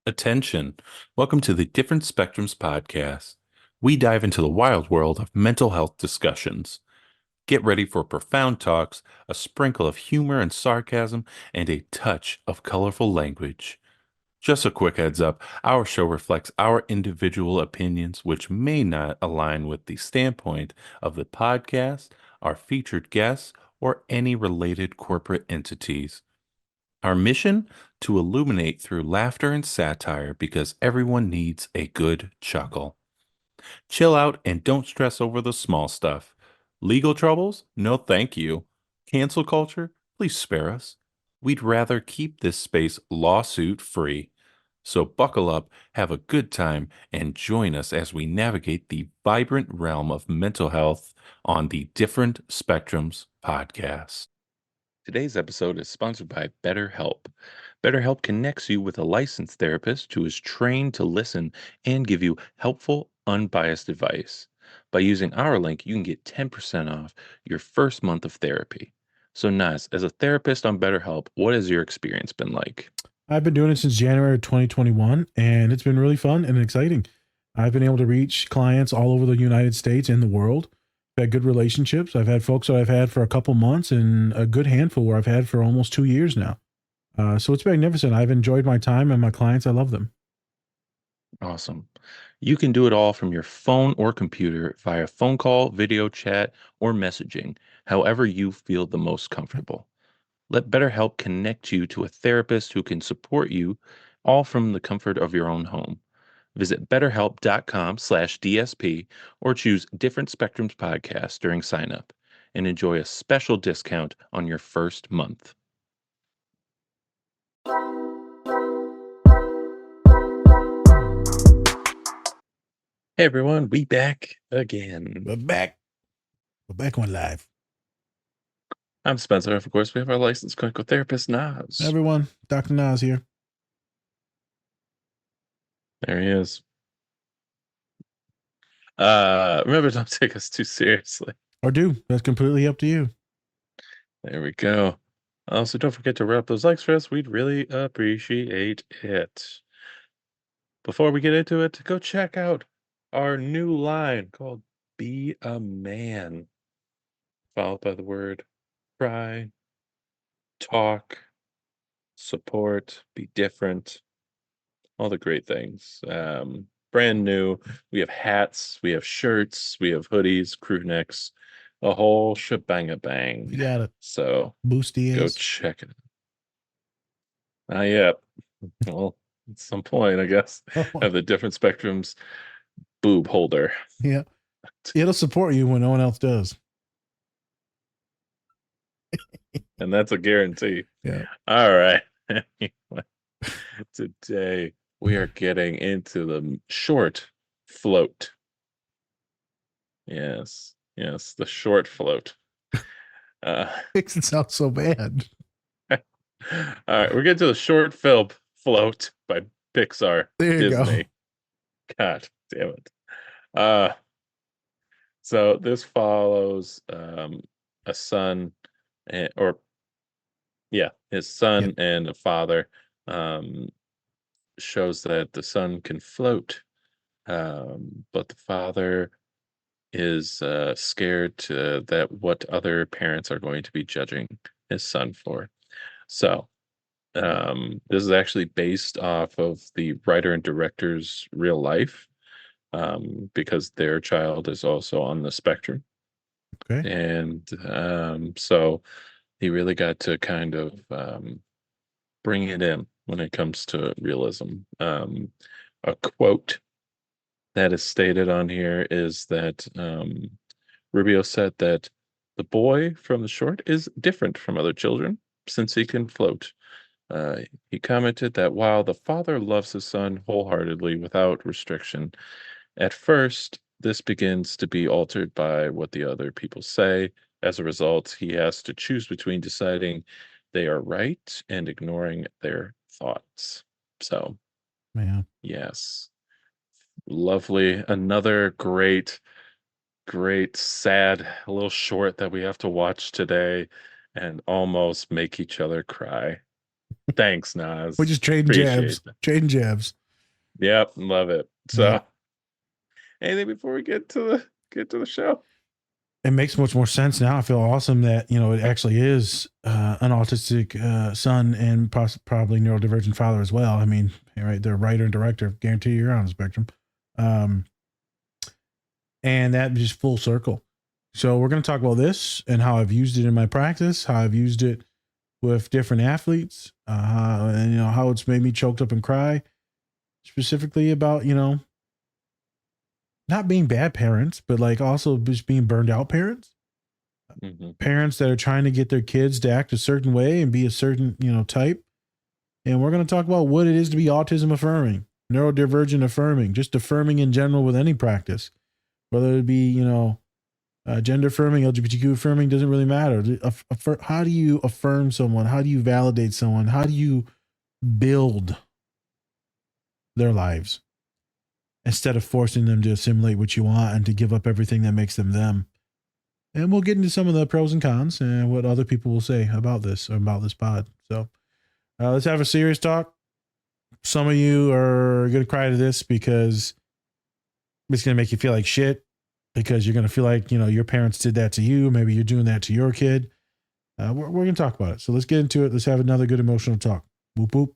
Attention. Welcome to the Different Spectrums podcast. We dive into the wild world of mental health discussions. Get ready for profound talks, a sprinkle of humor and sarcasm, and a touch of colorful language. Just a quick heads up, our show reflects our individual opinions, which may not align with the standpoint of the podcast, our featured guests, or any related corporate entities. Our mission? To illuminate through laughter and satire because everyone needs a good chuckle. Chill out and don't stress over the small stuff. Legal troubles? No, thank you. Cancel culture? Please spare us. We'd rather keep this space lawsuit free. So buckle up, have a good time, and join us as we navigate the vibrant realm of mental health on the Different Spectrums podcast. Today's episode is sponsored by BetterHelp. BetterHelp connects you with a licensed therapist who is trained to listen and give you helpful, unbiased advice. By using our link, you can get 10% off your first month of therapy. So, Naz, as a therapist on BetterHelp, what has your experience been like? I've been doing it since January of 2021, and it's been really fun and exciting. I've been able to reach clients all over the United States and the world. I've had good relationships. I've had folks that I've had for a couple months and a good handful where I've had for almost 2 years now. So it's magnificent. I've enjoyed my time and my clients. I love them. Awesome. You can do it all from your phone or computer via phone call, video chat, or messaging, however you feel the most comfortable. Let BetterHelp connect you to a therapist who can support you all from the comfort of your own home. Visit betterhelp.com/DSP or choose Different Spectrums podcast during sign up and enjoy a special discount on your first month. Hey everyone, we back again. We're back. We're back on live. I'm Spencer. Of course, we have our licensed clinical therapist, Naz. Everyone, Dr. Nas here. There he is. Remember, don't take us too seriously. Or do. That's completely up to you. There we go. Also, don't forget to wrap those likes for us. We'd really appreciate it. Before we get into it, go check out our new line called Be a Man, followed by the word cry, talk, support, be different, all the great things. Brand new. We have hats, we have shirts, we have hoodies, crew necks, a whole shebang-a-bang. You got it. So Boosty go ass. check it. Not yet. Well, at some point, I guess. Have the Different Spectrums boob holder. Yeah. It'll support you when no one else does. And that's a guarantee. Yeah. All right. Anyway, today we are getting into the short float. Yes. Yes, the short float. Makes it sound so bad. All right, we're getting to the short film float by Pixar, There you go. Disney. God damn it. Uh, so this follows a son or yeah, his Yeah. son and a father. Um, shows that the son can float, but the father is scared that what other parents are going to be judging his son for. So this is actually based off of the writer and director's real life, because their child is also on the spectrum. Okay. And so he really got to kind of bring it in when it comes to realism. A quote that is stated on here is that Rubio said that the boy from the short is different from other children since he can float. He commented that while the father loves his son wholeheartedly without restriction, at first this begins to be altered by what the other people say. As a result, he has to choose between deciding they are right and ignoring their thoughts. So, Yeah. yes, lovely. Another great, great, sad little short that we have to watch today and almost make each other cry. Thanks, We're Nas. just trading Appreciate jabs, that. trading jabs. Yep, love it. Yeah. So, anything before we get to the show? It makes much more sense now. I feel awesome that it actually is an autistic son and probably neurodivergent father as well. I mean, right, they're writer and director. Guarantee you're on the spectrum, um, and that just full circle. So we're going to talk about this and how I've used it in my practice, how I've used it with different athletes, and how it's made me choked up and cry. Specifically about not being bad parents, but like also just being burned out parents. Mm-hmm. Parents that are trying to get their kids to act a certain way and be a certain, type. And we're going to talk about what it is to be autism affirming, neurodivergent affirming, just affirming in general with any practice, whether it be, gender affirming, LGBTQ affirming, doesn't really matter. How do you affirm someone? How do you validate someone? How do you build their lives instead of forcing them to assimilate what you want and to give up everything that makes them them? And we'll get into some of the pros and cons and what other people will say about this pod. So let's have a serious talk. Some of you are going to cry to this because it's going to make you feel like shit, because you're going to feel like, your parents did that to you. Maybe you're doing that to your kid. We're going to talk about it. So let's get into it. Let's have another good emotional talk. Whoop, whoop.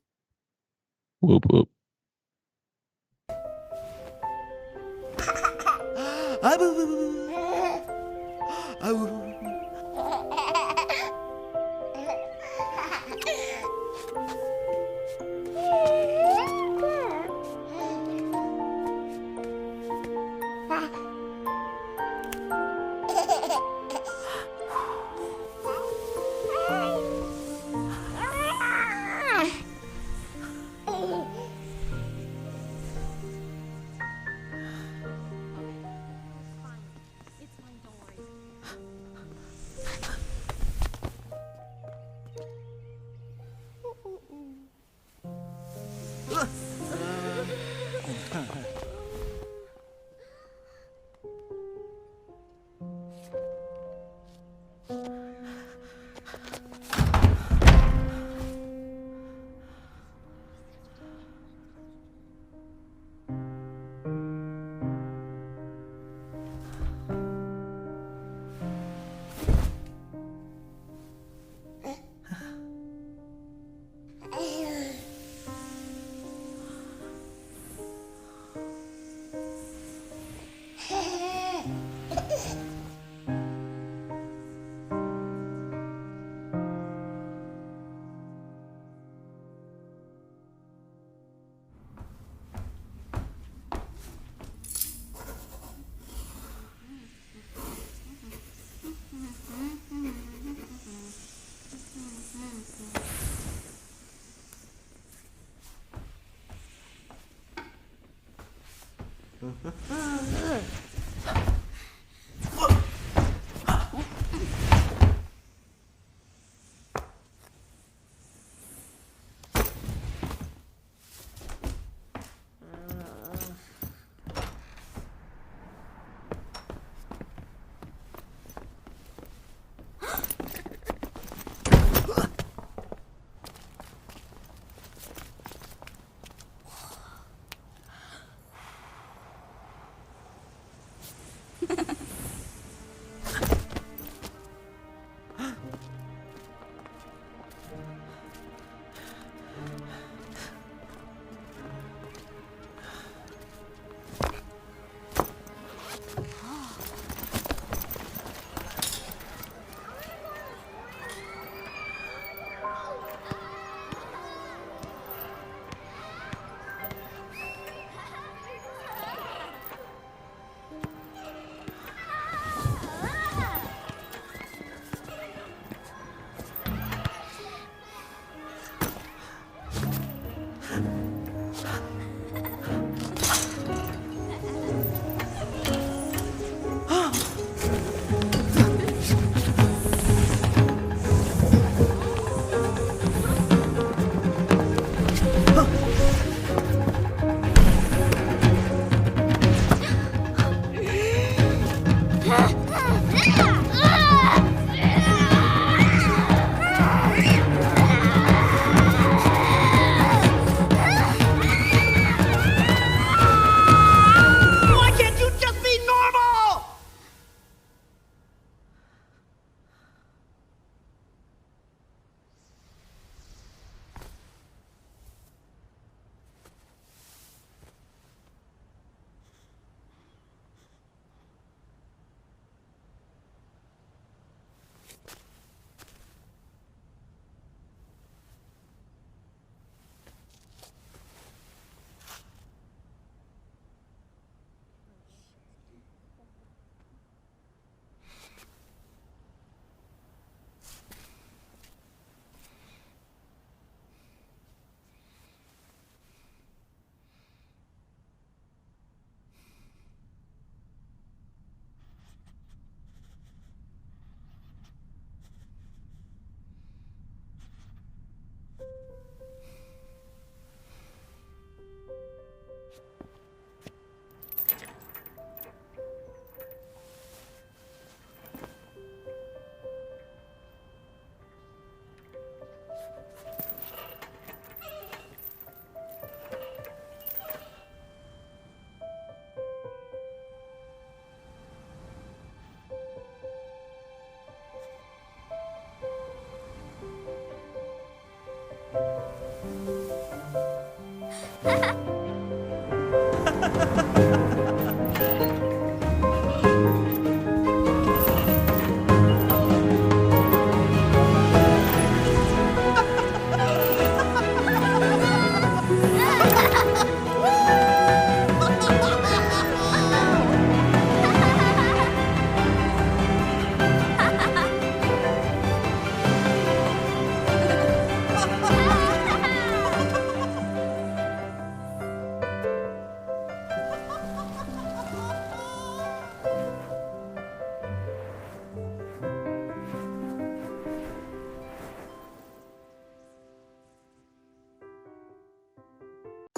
Whoop whoop.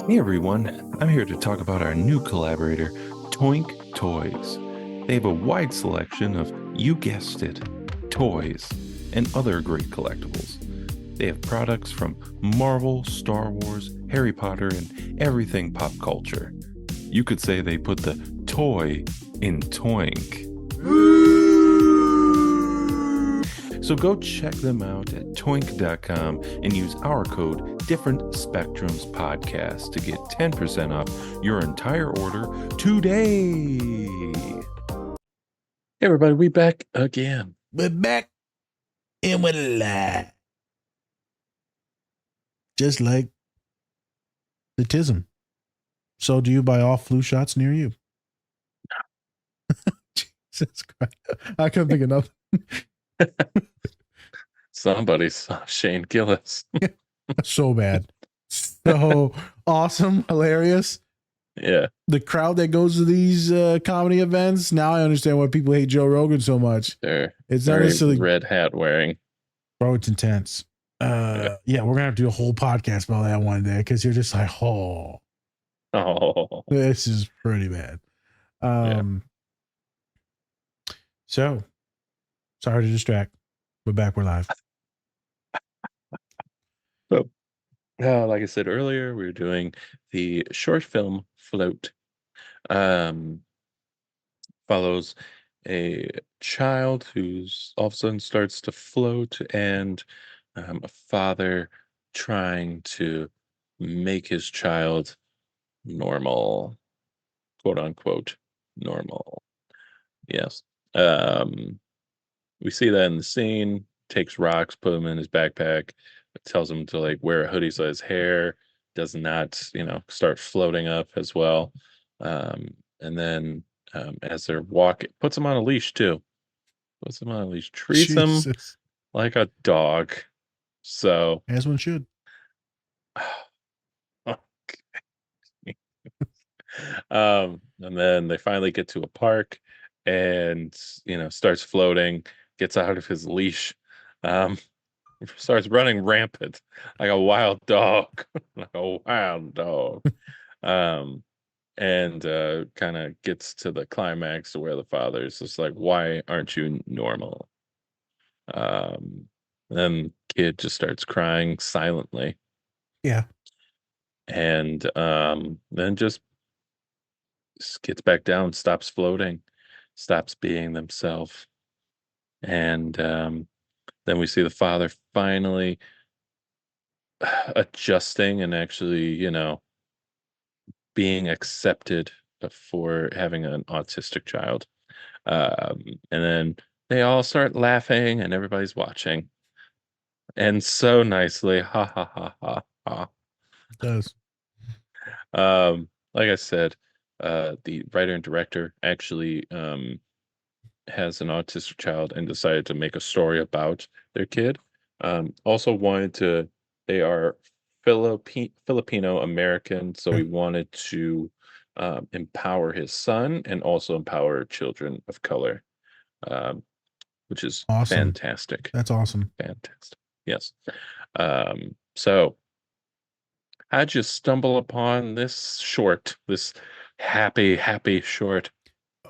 Hey everyone, I'm here to talk about our new collaborator, Toink Toys. They have a wide selection of, you guessed it, toys and other great collectibles. They have products from Marvel, Star Wars, Harry Potter, and everything pop culture. You could say they put the toy in Toink. So go check them out at toink.com and use our code Different Spectrums Podcast to get 10% off your entire order today. Hey everybody, we back again. We're back and we're live. Just like autism. So do you buy all flu shots near you? Jesus Christ. I couldn't think of nothing. Somebody saw Shane Gillis. So bad. So awesome, hilarious. Yeah. The crowd that goes to these comedy events, now I understand why people hate Joe Rogan so much. They're It's not necessarily red hat wearing. Bro, it's intense. Yeah, we're gonna have to do a whole podcast about that one day because you're just like, oh, this is pretty bad. So sorry to distract. We're back, we're live. So, like I said earlier, we're doing the short film Float. Follows a child who's all of a sudden starts to float, and a father trying to make his child normal, quote unquote, normal. Yes. We see that in the scene, takes rocks, put them in his backpack, tells him to like wear a hoodie so his hair does not, start floating up as well. And then as they're walking, puts him on a leash too. Puts him on a leash, treats him like a dog. So as one should. And then they finally get to a park and starts floating, gets out of his leash, starts running rampant like a wild dog. And kind of gets to the climax where the father's just like, why aren't you normal? Then kid just starts crying silently. Yeah. And then just gets back down, stops floating, stops being themselves. And then we see the father finally adjusting and actually, being accepted for having an autistic child. And then they all start laughing and everybody's watching. And so nicely, ha ha ha ha ha. It does. Like I said, the writer and director actually has an autistic child and decided to make a story about their kid. Also wanted to, they are Filipino American, so he wanted to empower his son and also empower children of color, which is awesome. Fantastic. That's awesome. Fantastic. Yes. So how'd you stumble upon this short, this happy short?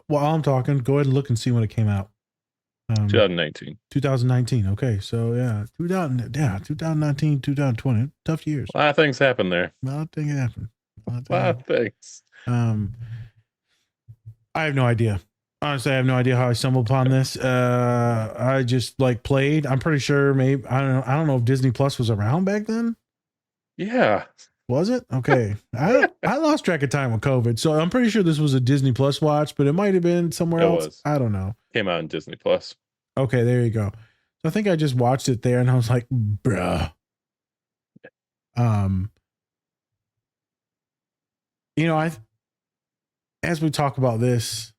Well, I'm talking, go ahead and look and see when it came out. 2019. 2019. Okay. So yeah, 2019, 2020. Tough years. A lot of things happened there. A lot of things happened. A lot of things. I have no idea. Honestly, I have no idea how I stumbled upon this. I just played. I'm pretty sure maybe I don't know if Disney Plus was around back then. Yeah. Was it? Okay. I lost track of time with COVID. So I'm pretty sure this was a Disney Plus watch, but it might have been somewhere It else. was. I don't know. Came out in Disney Plus. Okay, there you go. So I think I just watched it there and I was like, bruh. Um, I as we talk about this,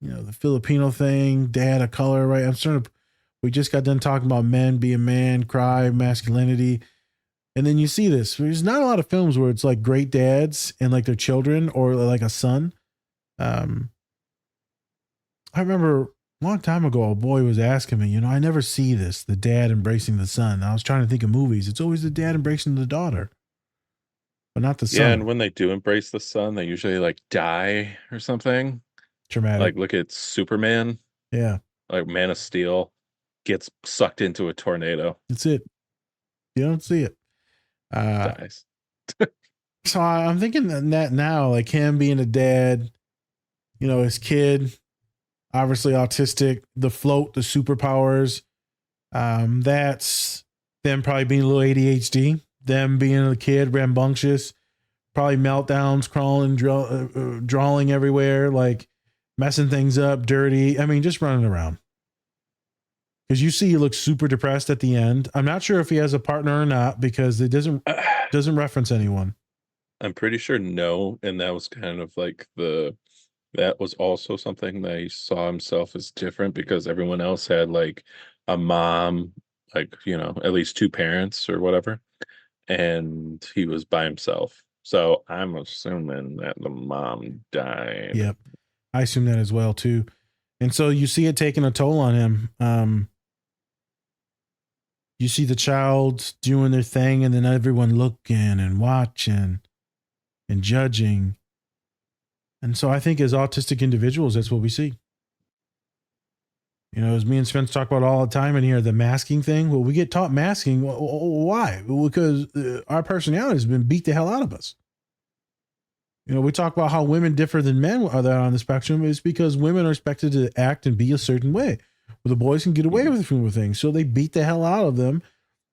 the Filipino thing, dad of color, right? We just got done talking about men being man, cry, masculinity. And then you see this. There's not a lot of films where it's like great dads and like their children or like a son. Um, I remember a long time ago, a boy was asking me, I never see this, the dad embracing the son. I was trying to think of movies. It's always the dad embracing the daughter, but not the Yeah, and son. when they do embrace the sun, they usually like die or something. Traumatic. Like look at Superman, Yeah, like Man of Steel, gets sucked into a tornado, that's it. You don't see it. Uh, dies. so I'm thinking that now, like him being a dad, his kid, obviously autistic, the float, the superpowers. That's them probably being a little ADHD, them being a kid, rambunctious, probably meltdowns, crawling, drawing everywhere, like messing things up, dirty. I mean, just running around. Because you see, he looks super depressed at the end. I'm not sure if he has a partner or not because it doesn't reference anyone. I'm pretty sure no, and that was kind of like that was also something that he saw himself as different because everyone else had like a mom, like, at least two parents or whatever, and he was by himself. So I'm assuming that the mom died. Yep, I assume that as well too. And so you see it taking a toll on him. You see the child doing their thing, and then everyone looking and watching and judging. And so I think as autistic individuals, that's what we see. As me and Spence talk about all the time in here, the masking thing. Well, we get taught masking. Why? Because our personality has been beat the hell out of us. We talk about how women differ than men are there on the spectrum. It's because women are expected to act and be a certain way, where the boys can get away Mhm. with things. So they beat the hell out of them.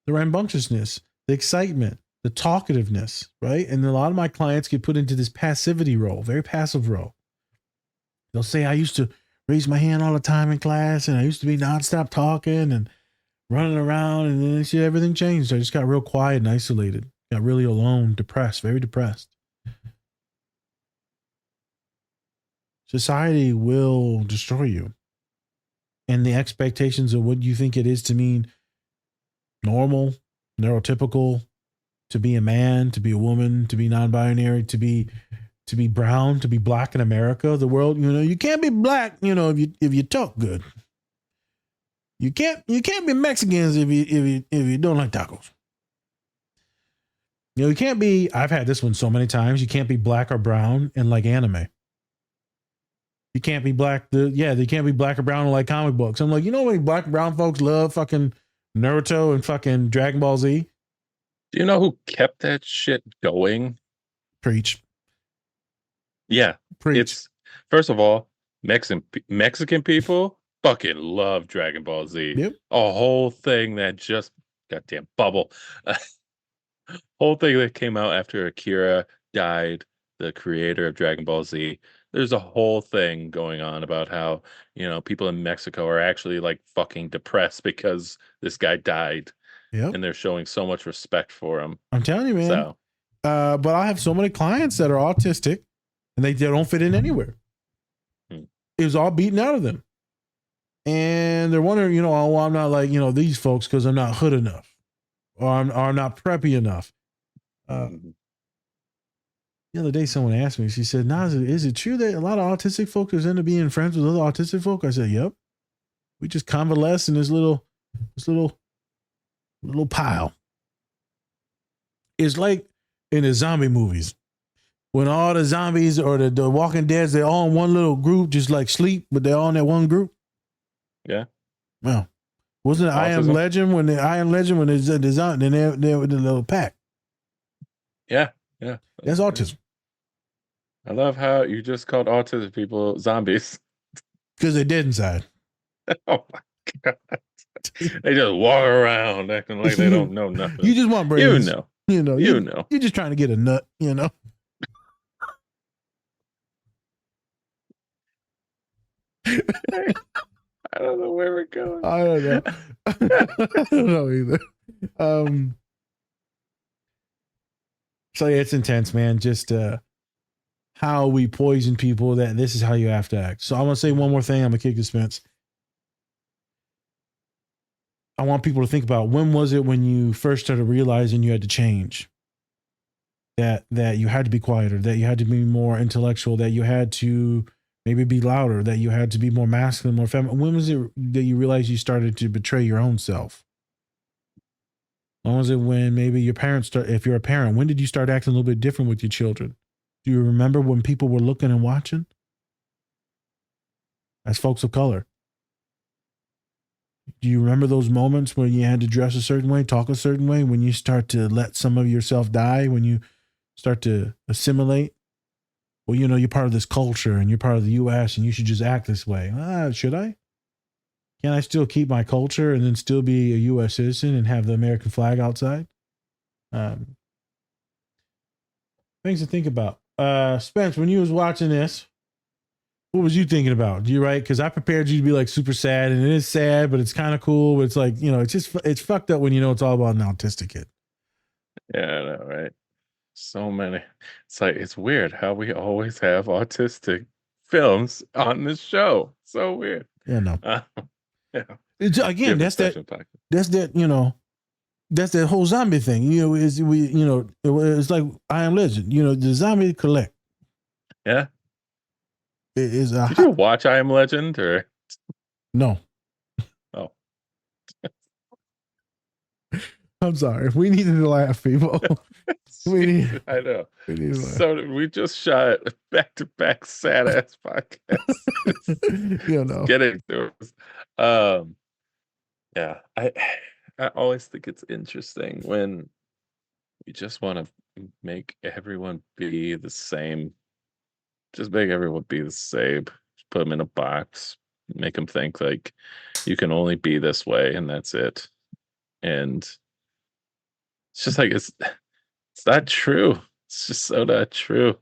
The rambunctiousness, the excitement, the talkativeness, right? And a lot of my clients get put into this passivity role, very passive role. They'll say, I used to raise my hand all the time in class and I used to be nonstop talking and running around. And then see, everything changed. I just got real quiet and isolated, got really alone, depressed, very depressed. Society will destroy you. And the expectations of what you think it is to mean normal, neurotypical, to be a man, to be a woman, to be non-binary, to be brown, to be black in America, the world, you can't be black, if you talk good. You can't be Mexicans if you don't like tacos. You can't be. I've had this one so many times. You can't be black or brown and like anime. You can't be black. They can't be black or brown and like comic books. I'm like, how many black and brown folks love fucking Naruto and fucking Dragon Ball Z? Do you know who kept that shit going? Preach, Yeah, preach. it's first of all, Mexican people fucking love Dragon Ball Z. Yep, A whole thing that just goddamn bubble. A whole thing that came out after Akira died, the creator of Dragon Ball Z. There's a whole thing going on about how, people in Mexico are actually like fucking depressed because this guy died yep. and they're showing so much respect for him. I'm telling you, man. So, But I have so many clients that are autistic, and they don't fit in anywhere. hmm, It was all beaten out of them. And they're wondering, oh, well, I'm not like, these folks because I'm not hood enough or I'm not preppy enough. mhm. The other day, someone asked me, she said, Nas, is it true that a lot of autistic folk is into being friends with other autistic folk? I said, yep. We just convalesce in this little pile. It's like in the zombie movies. When all the zombies or the Walking Deads, they're all in one little group, just like sleep, but they're all in that one group. Yeah, Well, wasn't it I Am autism. Legend when there's the zombie, then they're with the little pack. Yeah, yeah. That's autism I love how you just called autistic people zombies. because they're dead inside. Oh my God. They just walk around acting like they you don't know nothing. just want You brains. know. You know, You know. you're just trying to get a nut, you know. I don't know where we're going. I don't know. I don't know either. So yeah, it's intense, man. Just how we poison people, that this is how you have to act. So I'm gonna say one more thing. I'm gonna kick dispense. I want people to think about, when was it when you first started realizing you had to change? That you had to be quieter, that you had to be more intellectual, that you had to maybe be louder, that you had to be more masculine, more feminine. When was it that you realized you started to betray your own self? When was it when maybe your parents if you're a parent, when did you start acting a little bit different with your children? Do you remember when people were looking and watching? As folks of color, do you remember those moments when you had to dress a certain way, talk a certain way, when you start to let some of yourself die, when you start to assimilate? Well, you know, you're part of this culture and you're part of the US and you should just act this way. Should I? Can I still keep my culture and then still be a US citizen and have the American flag outside? Things to think about. Spence, when you was watching this, what was you thinking about? You right? Because I prepared you to be like super sad, and it is sad, but it's kind of cool. But it's like, you know, it's fucked up when you know it's all about an autistic kid. Yeah, I know, right? So many. It's like, it's weird how we always have autistic films on the show. So weird. Yeah, no. Yeah. It's, again, Different that's that. section podcast. That's that. You know, that's that whole zombie thing. You know, it's like I Am Legend. You know, the zombie collect. Yeah. It is a Did you watch I Am Legend or no. oh? I'm sorry. We needed to laugh, people. I know. We need to laugh. So we just shot back-to-back sad ass podcasts. You know. Get into it. Yeah, I always think it's interesting when we just want to make everyone be the same. Just make everyone be the same. Just put them in a box. Make them think like you can only be this way and that's it. And it's just like it's not true. It's just so not true.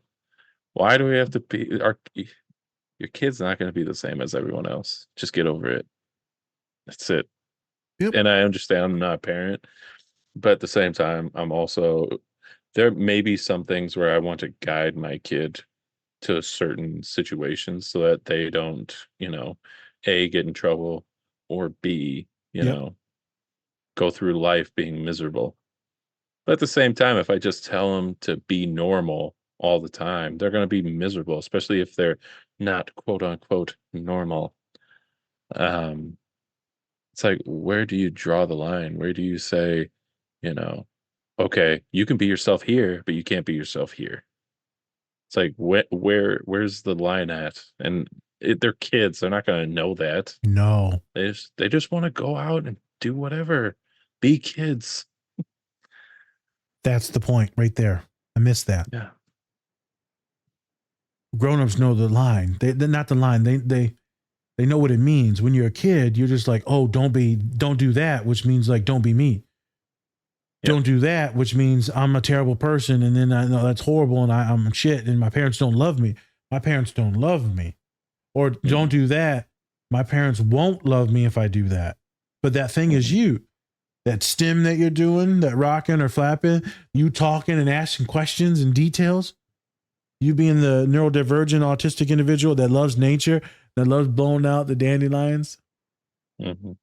Why do we have to be your kid's not going to be the same as everyone else. Just get over it. That's it. Yep. And I understand I'm not a parent, but at the same time, I'm also there may be some things where I want to guide my kid to certain situations so that they don't, A, get in trouble, or B, Yep. go through life being miserable. But at the same time, if I just tell them to be normal all the time, they're going to be miserable, especially if they're not quote unquote normal. It's like, where do you draw the line? Where do you say, you know, okay, you can be yourself here, but you can't be yourself here. It's like, where's the line at? And they're kids; they're not going to know that. No. They just want to go out and do whatever, be kids. That's the point right there. I missed that. Yeah. Grown-ups know the line. They're not the line. They know what it means. When you're a kid, you're just like, oh, don't do that, which means like, don't be me. Yep. Don't do that, which means I'm a terrible person. And then I know that's horrible and I'm shit and my parents don't love me. My parents don't love me. Or don't do that. My parents won't love me if I do that. But that thing is you. That stim that you're doing, that rocking or flapping, you talking and asking questions and details. You being the neurodivergent autistic individual that loves nature, that loves blowing out the dandelions. Mm-hmm.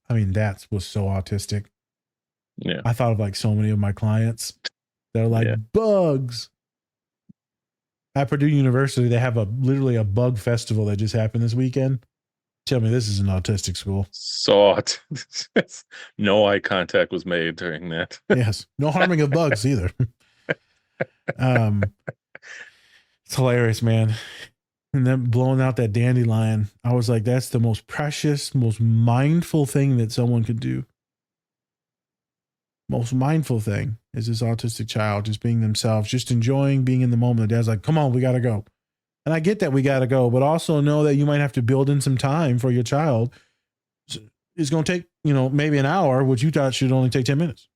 I mean, that was so autistic. Yeah. I thought of like so many of my clients that are like bugs. At Purdue University, they have literally a bug festival that just happened this weekend. Tell me this is an autistic school. So no eye contact was made during that. Yes. No harming of bugs either. It's hilarious, man. And then blowing out that dandelion, I was like, that's the most precious, most mindful thing that someone could do. Most mindful thing is this autistic child just being themselves, just enjoying being in the moment. The dad's like, come on, we got to go. And I get that we got to go, but also know that you might have to build in some time for your child. It's going to take, maybe an hour, which you thought should only take 10 minutes.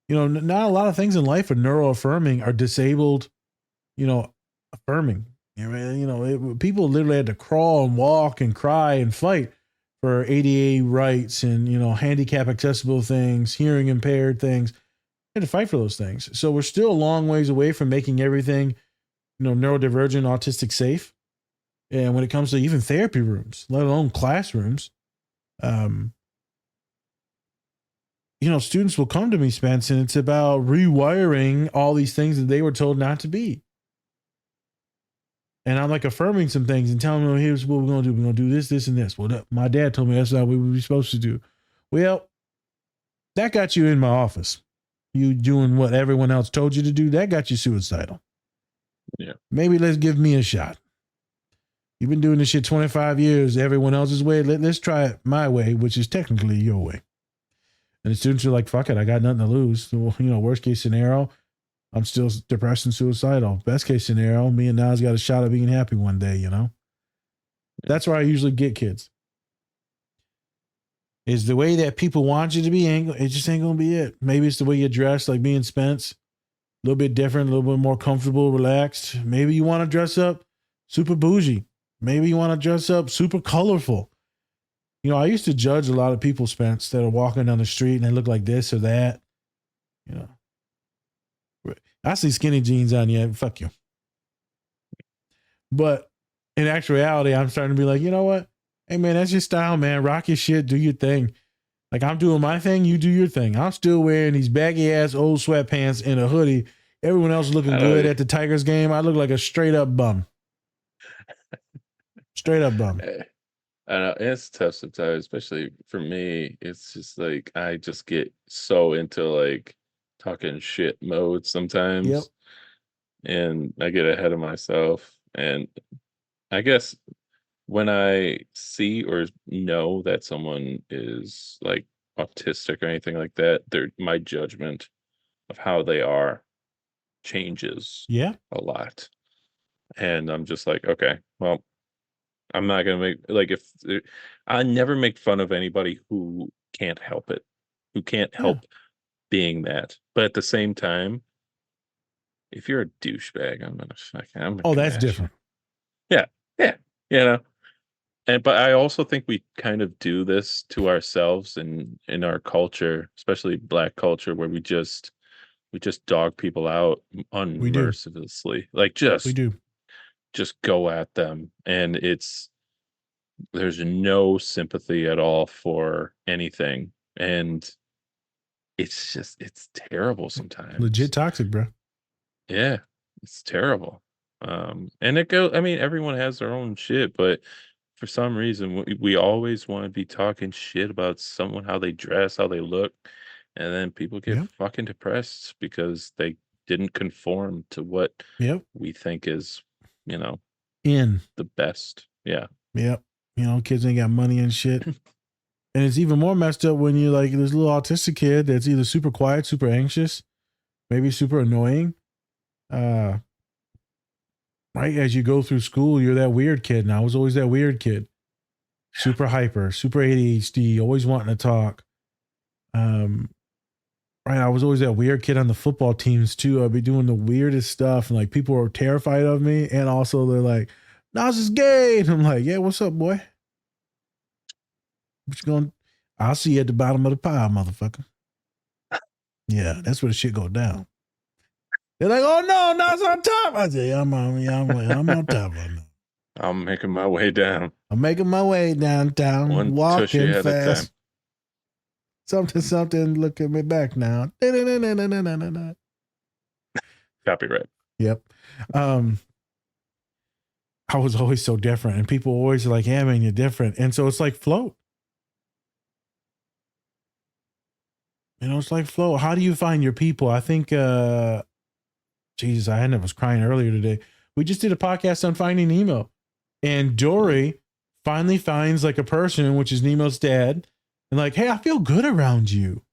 Not a lot of things in life are neuroaffirming are disabled, affirming. People literally had to crawl and walk and cry and fight for ADA rights and, handicap accessible things, hearing impaired things. They had to fight for those things. So we're still a long ways away from making everything, neurodivergent, autistic safe. And when it comes to even therapy rooms, let alone classrooms, um, students will come to me, Spence, and it's about rewiring all these things that they were told not to be. And I'm like affirming some things and telling them, here's what we're going to do. We're going to do this, this, and this. Well, my dad told me that's not what we were supposed to do. Well, that got you in my office. You doing what everyone else told you to do, that got you suicidal. Yeah. Maybe let's give me a shot. You've been doing this shit 25 years, everyone else's way. Let's try it my way, which is technically your way. And the students are like, fuck it, I got nothing to lose. So, worst case scenario, I'm still depressed and suicidal. Best case scenario, me and Nas got a shot at being happy one day, That's where I usually get kids. Is the way that people want you to be, it just ain't going to be it. Maybe it's the way you dress, like me and Spence. A little bit different, a little bit more comfortable, relaxed. Maybe you want to dress up super bougie. Maybe you want to dress up super colorful. I used to judge a lot of people, Spence, that are walking down the street and they look like this or that. I see skinny jeans on you. Fuck you. But in actuality, I'm starting to be like, you know what? Hey, man, that's your style, man. Rock your shit. Do your thing. Like, I'm doing my thing. You do your thing. I'm still wearing these baggy ass old sweatpants and a hoodie. Everyone else looking good at the Tigers game. I look like a straight up bum. Straight up bum. I know it's tough sometimes, especially for me. It's just like I just get so into like talking shit mode Yep. sometimes, and I get ahead of myself. And I guess when I see or know that someone is like autistic or anything like that, my judgment of how they are changes Yeah. a lot. And I'm just like, okay, well, I'm not gonna make like if I never make fun of anybody who can't help it, who can't Yeah. help being that. But at the same time, if you're a douchebag, I'm gonna Oh, come that's at you. different. Yeah, yeah, you know. And but I also think we kind of do this to ourselves in our culture, especially Black culture, where we just dog people out We do. unmercilessly, like We do. just go at them, and there's no sympathy at all for anything, and it's terrible Legit sometimes. toxic, bro. Yeah, it's terrible. And I mean, everyone has their own shit, but for some reason we always want to be talking shit about someone, how they dress, how they look, and then people get Yep. fucking depressed because they didn't conform to what Yep. we think is, you know, In. the best. Yeah. Yep. Kids ain't got money and shit. And it's even more messed up when you like this little autistic kid that's either super quiet, super anxious, maybe super annoying. Uh, right as you go through school, you're that weird kid. And I was always that weird kid. Super hyper, super ADHD, always wanting to talk. Right, I was always that weird kid on the football teams too. I'd be doing the weirdest stuff, and like people were terrified of me, and also they're like, "Nas is gay," and I'm like, "Yeah, what's up, boy? What you going? I'll see you at the bottom of the pile, motherfucker." Yeah, that's where the shit go down. They're like, "Oh no, Nas on top." I say, I'm on top right now. I'm making my way down I'm making my way downtown, one tushy walking at a time. fast. Something. Look at me back now. Copyright. Yep. Um, I was always so different, and people always are like, "Yeah, man, you're different." And so it's like float. It's like float. How do you find your people? I think, Jesus, I was crying earlier today. We just did a podcast on finding Nemo, and Dory finally finds like a person, which is Nemo's dad, and like, hey, I feel good around you.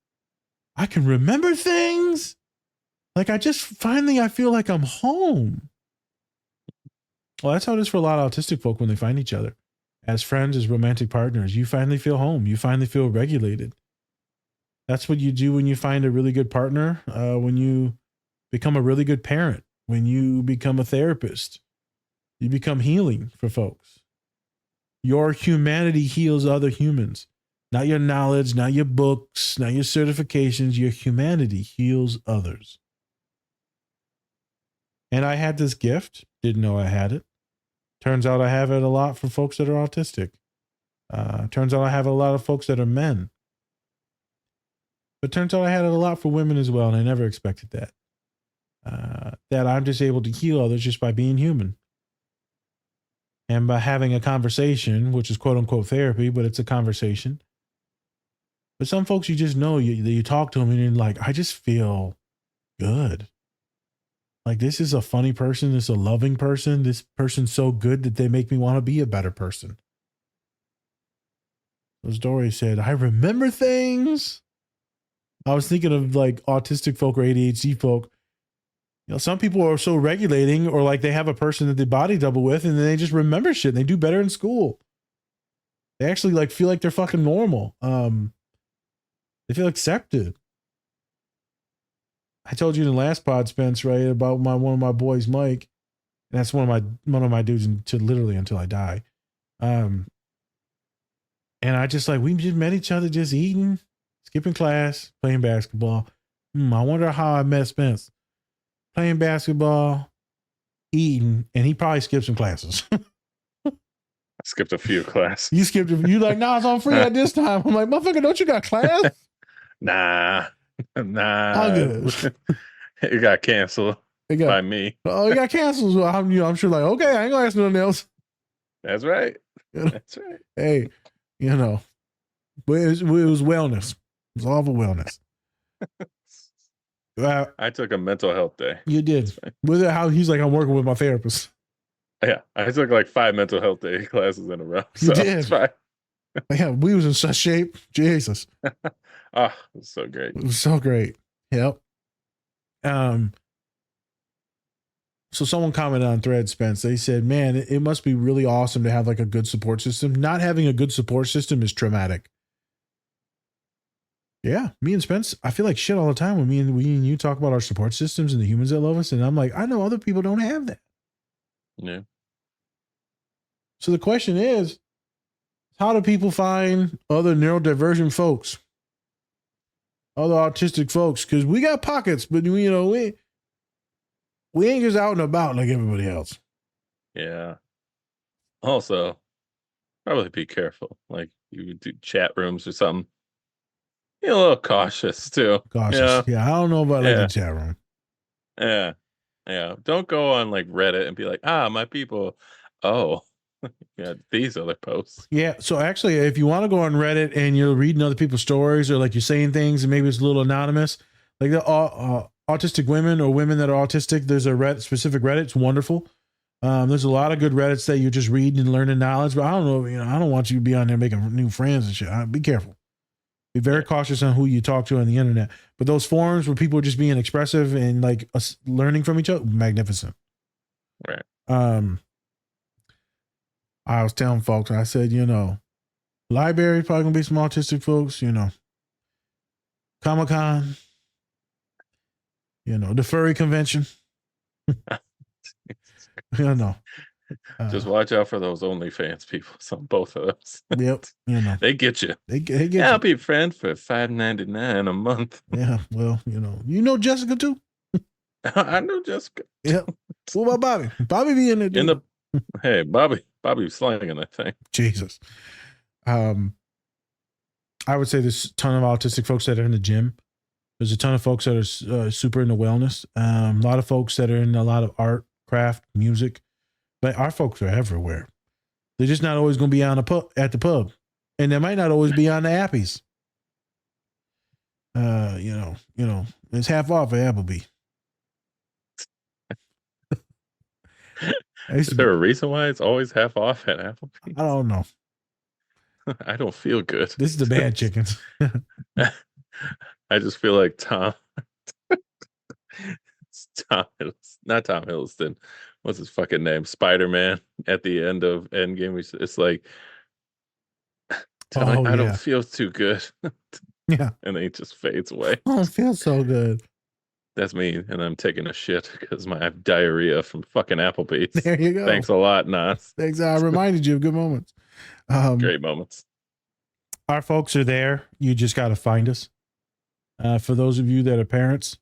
I can remember things. Like I feel like I'm home. Well, that's how it is for a lot of autistic folk when they find each other as friends, as romantic partners. You finally feel home. You finally feel regulated. That's what you do when you find a really good partner, when you become a really good parent, when you become a therapist, you become healing for folks. Your humanity heals other humans. Not your knowledge, not your books, not your certifications. Your humanity heals others. And I had this gift, didn't know I had it. Turns out I have it a lot for folks that are autistic. Turns out I have a lot of folks that are men. But turns out I had it a lot for women as well, and I never expected that. That I'm just able to heal others just by being human. And by having a conversation, which is quote unquote therapy, but it's a conversation. But some folks you just know, you talk to them and you're like, I just feel good. Like, this is a funny person. This is a loving person. This person's so good that they make me want to be a better person. As Dory said, I remember things. I was thinking of like autistic folk or ADHD folk. You know, some people are so regulating, or like they have a person that they body double with, and then they just remember shit and they do better in school. They actually like feel like they're fucking normal. They feel accepted. I told you in the last pod, Spence, right, about one of my boys, Mike. And that's one of my dudes literally until I die. And I just like, we just met each other, just eating, skipping class, playing basketball. I wonder how I met Spence. Playing basketball, eating, and he probably skipped some classes. I skipped a few classes. You skipped a few. You like, nah, it's on free at this time. I'm like, motherfucker, don't you got class? Nah. I'm good. It got canceled by me. Oh, it got canceled. So I'm sure like, okay, I ain't gonna ask nothing else. That's right. That's right. Hey, but it was wellness. It was all for wellness. I took a mental health day. You did. With it, how he's like, I'm working with my therapist. Yeah, I took like 5 mental health day classes in a row. You did. It's fine. Yeah, we was in such shape. Jesus. It was so great. It was so great. Yep. So someone commented on Thread, Spence. They said, man, it must be really awesome to have like a good support system. Not having a good support system is traumatic. Yeah, me and Spence, I feel like shit all the time when we and you talk about our support systems and the humans that love us. And I'm like, I know other people don't have that. Yeah. So the question is, how do people find other neurodivergent folks? Other autistic folks? Because we got pockets, but we ain't just out and about like everybody else. Yeah. Also, probably be careful. Like you do chat rooms or something. Be a little cautious too. Cautious. Yeah, I don't know about like the chat room. Yeah. Yeah. Don't go on like Reddit and be like, my people. Oh, yeah, these other posts. Yeah. So actually, if you want to go on Reddit and you're reading other people's stories or like you're saying things and maybe it's a little anonymous, like the autistic women or women that are autistic, there's a specific Reddit. It's wonderful. There's a lot of good Reddits that you just read and learning knowledge, but I don't know, I don't want you to be on there making new friends and shit. Be careful. Be very cautious on who you talk to on the internet. But those forums where people are just being expressive and like learning from each other, magnificent. Right. I was telling folks, I said, library probably gonna be some autistic folks, Comic-Con, the furry convention. Just watch out for those OnlyFans people. Some both of those. Yep. They get you. They get I'll you. be a friend for $5.99 a month. Yeah. Well, Jessica too. I know Jessica. Yeah. What about Bobby? Bobby be in there. Hey, Bobby slanging that thing. Jesus. I would say there's a ton of autistic folks that are in the gym. There's a ton of folks that are super into wellness. A lot of folks that are in a lot of art, craft, music. But our folks are everywhere. They're just not always going to be at the pub, and they might not always be on the appies. It's half off at Applebee. Is there a reason why it's always half off at Applebee's? I don't know. I don't feel good. This is the bad chickens. I just feel like Tom Hiddleston, not Tom Hiddleston. What's his fucking name? Spider-Man at the end of Endgame. It's like, I don't feel too good. Yeah. and then he just fades away. Oh, it feels so good. That's me, and I'm taking a shit because I have diarrhea from fucking Applebee's. There you go. Thanks a lot, Nas. Thanks. I reminded you of good moments. Great moments. Our folks are there. You just got to find us. For those of you that are parents,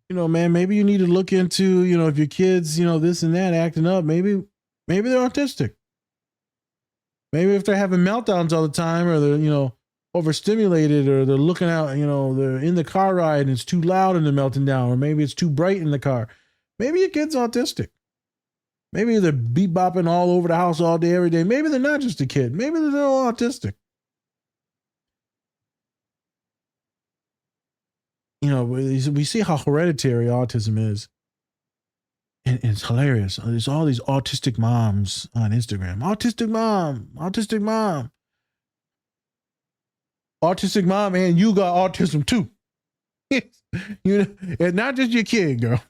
man, maybe you need to look into, if your kids, this and that acting up, maybe they're autistic. Maybe if they're having meltdowns all the time, or they're, overstimulated, or they're looking out, they're in the car ride and it's too loud and they're melting down, or maybe it's too bright in the car. Maybe your kid's autistic. Maybe they're bebopping all over the house all day, every day. Maybe they're not just a kid. Maybe they're all autistic. We see how hereditary autism is. And it's hilarious. There's all these autistic moms on Instagram. Autistic mom, autistic mom. Autistic mom, and you got autism too. It's not just your kid, girl.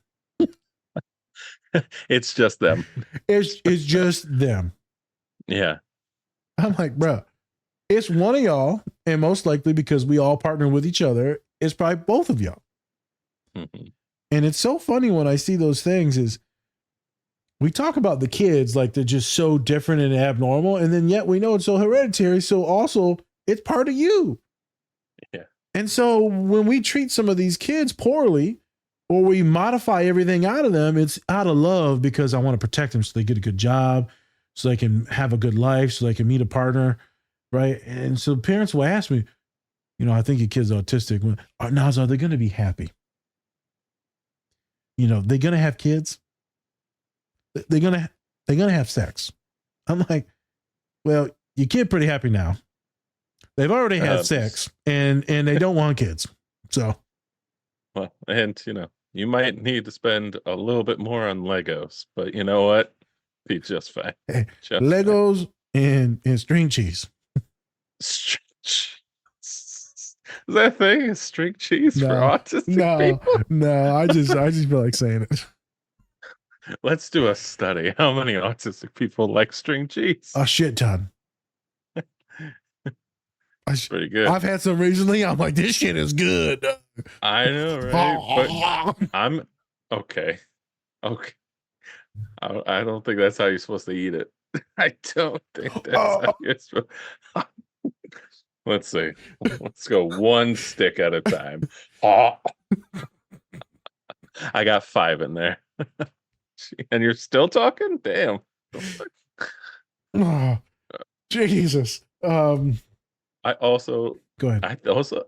It's just them. It's just them. Yeah. I'm like, bro, it's one of y'all, and most likely because we all partner with each other, it's probably both of y'all. Mm-hmm. And it's so funny when I see those things is we talk about the kids like they're just so different and abnormal, and then yet we know it's so hereditary, so also it's part of you. Yeah. And so when we treat some of these kids poorly, or we modify everything out of them, it's out of love because I want to protect them so they get a good job, so they can have a good life, so they can meet a partner, right? And so parents will ask me, I think your kid's autistic. Now, are they going to be happy? They're going to have kids. They're going to have sex. I'm like, well, your kid pretty happy now. They've already had sex and they don't want kids. So, well, and you might need to spend a little bit more on Legos, but you know what? Be just fine. Hey, Legos fine. And string cheese. Is that a thing? String cheese for autistic people? No, I just feel like saying it. Let's do a study. How many autistic people like string cheese? A shit ton. Pretty good. I've had some recently. I'm like, this shit is good. I know, right? But I'm okay. Okay. I don't think that's how you're supposed to eat it. I don't think that's how you're supposed to. Let's see. Let's go one stick at a time. Oh. I got 5 in there. And you're still talking? Damn. Oh, Jesus. I also go ahead.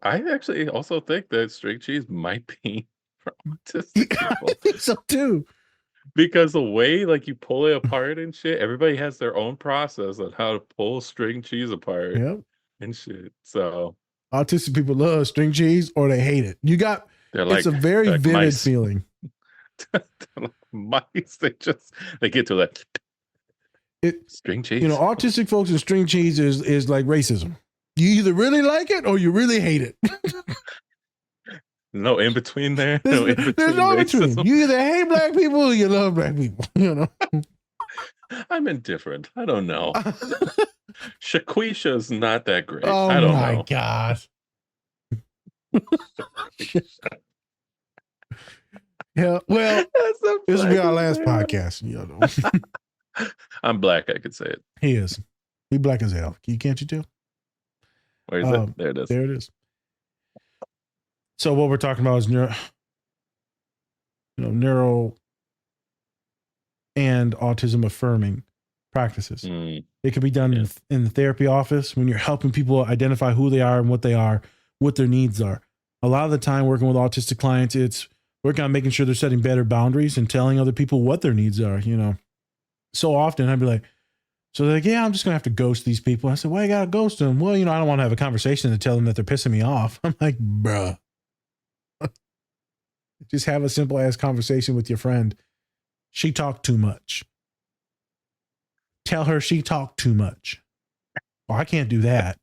I actually also think that string cheese might be for autistic people. I think so too. Because the way you pull it apart and shit, everybody has their own process on how to pull string cheese apart. Yep. And shit. So autistic people love string cheese or they hate it. It's a very vivid mice. feeling. Mice, they get to that string cheese. Autistic folks and string cheese is like racism. You either really like it or you really hate it. No in between there. There's no in between. You either hate black people or you love black people. I'm indifferent. I don't know. Shaquisha's not that great. Oh I don't my know. God. Yeah, well, this will be our last podcast. I'm black. I could say it. He is. He black as hell. Can't you tell? Where is it? There it is. There it is. So what we're talking about is neuro and autism affirming practices. It can be done in the therapy office when you're helping people identify who they are and what they are, what their needs are. A lot of the time working with autistic clients, it's working on making sure they're setting better boundaries and telling other people what their needs are. So often I'd be like, so they're like, yeah, I'm just going to have to ghost these people. I said, why you got to ghost them? Well, I don't want to have a conversation to tell them that they're pissing me off. I'm like, bruh. Just have a simple ass conversation with your friend. She talked too much. Tell her she talked too much. Oh, I can't do that.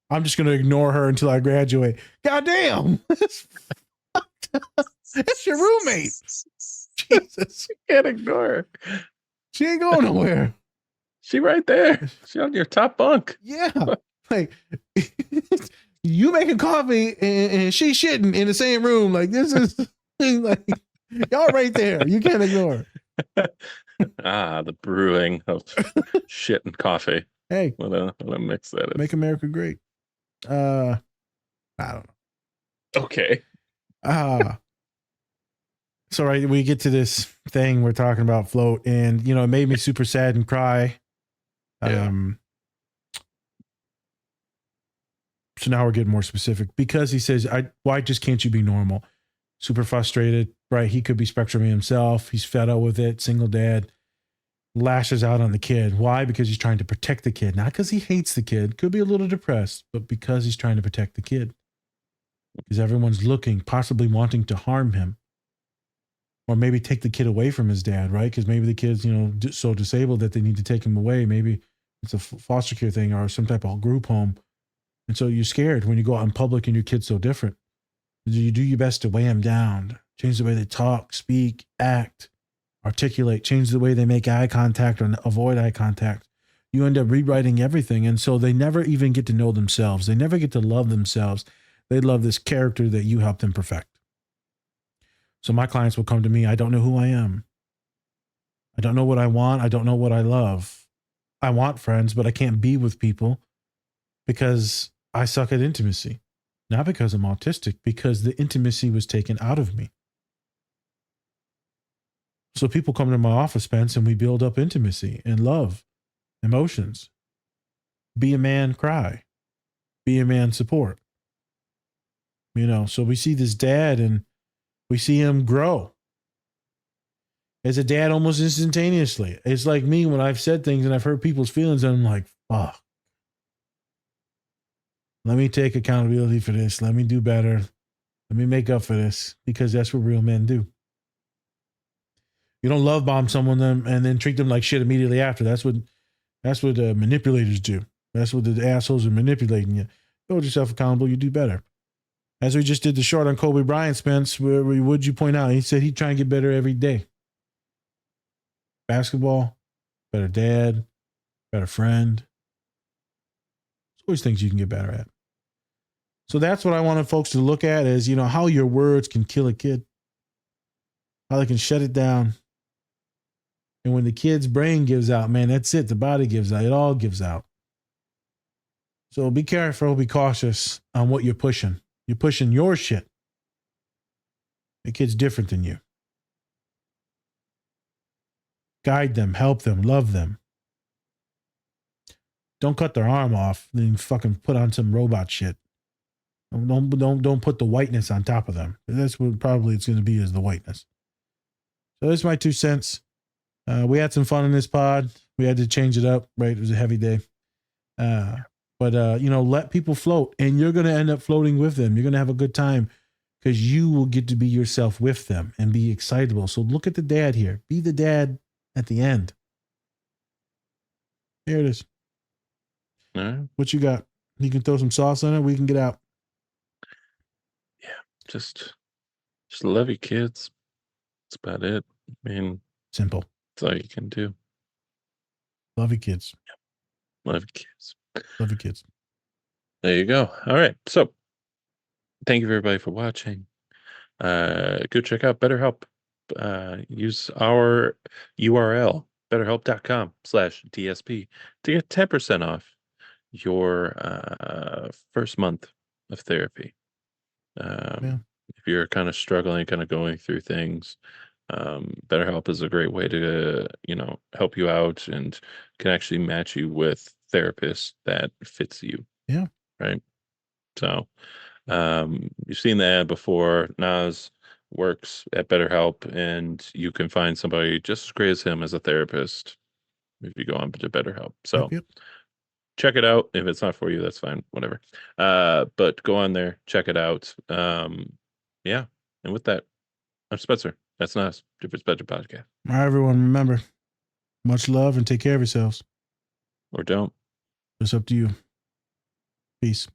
I'm just going to ignore her until I graduate. Goddamn. That's your roommate. Jesus. You can't ignore her. She ain't going nowhere. She right there. She on your top bunk. Yeah. like, you making coffee and she shitting in the same room. Like, this is like, y'all right there. You can't ignore. The brewing of shit and coffee. Hey, what a mix that is. Make America great. I don't know. Okay. So right, we get to this thing we're talking about, float, and it made me super sad and cry. Yeah. So now we're getting more specific because he says, why just can't you be normal? Super frustrated, right? He could be spectrum himself. He's fed up with it. Single dad, lashes out on the kid. Why? Because he's trying to protect the kid, not because he hates the kid. Could be a little depressed, but because he's trying to protect the kid. Because everyone's looking, possibly wanting to harm him. Or maybe take the kid away from his dad, right? Because maybe the kid's, so disabled that they need to take him away. Maybe it's a foster care thing or some type of group home. And so you're scared when you go out in public and your kid's so different. You do your best to weigh them down, change the way they talk, speak, act, articulate, change the way they make eye contact or avoid eye contact. You end up rewriting everything. And so they never even get to know themselves. They never get to love themselves. They love this character that you help them perfect. So my clients will come to me. I don't know who I am. I don't know what I want. I don't know what I love. I want friends, but I can't be with people because I suck at intimacy. Not because I'm autistic, because the intimacy was taken out of me. So people come to my office, Spence, and we build up intimacy and love, emotions. Be a man, cry. Be a man, support. So we see this dad and we see him grow as a dad almost instantaneously. It's like me when I've said things and I've hurt people's feelings and I'm like, fuck. Let me take accountability for this. Let me do better. Let me make up for this because that's what real men do. You don't love bomb someone and then treat them like shit immediately after. That's what manipulators do. That's what the assholes are manipulating you. Hold yourself accountable. You do better. As we just did the short on Kobe Bryant, Spence, what'd you point out? He said he'd try and get better every day. Basketball, better dad, better friend. There's always things you can get better at. So that's what I wanted folks to look at is, how your words can kill a kid. How they can shut it down. And when the kid's brain gives out, man, that's it. The body gives out. It all gives out. So be careful, be cautious on what you're pushing. You're pushing your shit. The kid's different than you. Guide them, help them, love them. Don't cut their arm off, then fucking put on some robot shit. Don't put the whiteness on top of them. That's what probably it's going to be, is the whiteness. So that's my 2 cents. We had some fun in this pod. We had to change it up, right? It was a heavy day. But let people float, and you're going to end up floating with them. You're going to have a good time because you will get to be yourself with them and be excitable. So look at the dad here. Be the dad at the end. Here it is. All right. What you got? You can throw some sauce on it. We can get out. Yeah, just love your kids. That's about it. I mean, simple. That's all you can do. Love your kids. Yeah. Love your kids. Love your kids. There you go. All right. So thank you everybody for watching. Go check out BetterHelp. Use our URL, betterhelp.com/DSP to get 10% off your first month of therapy. If you're kind of struggling, kind of going through things, BetterHelp is a great way to, help you out and can actually match you with therapists that fits you. Yeah. Right. So, you've seen the ad before. Nas works at BetterHelp, and you can find somebody just as great as him as a therapist if you go on to BetterHelp. So Yep. check it out. If it's not for you, that's fine. Whatever. But go on there, check it out. Yeah. And with that, I'm Spencer. That's Nas. Different Spectrum Podcast. All right, everyone. Remember, much love and take care of yourselves. Or don't. It's up to you. Peace.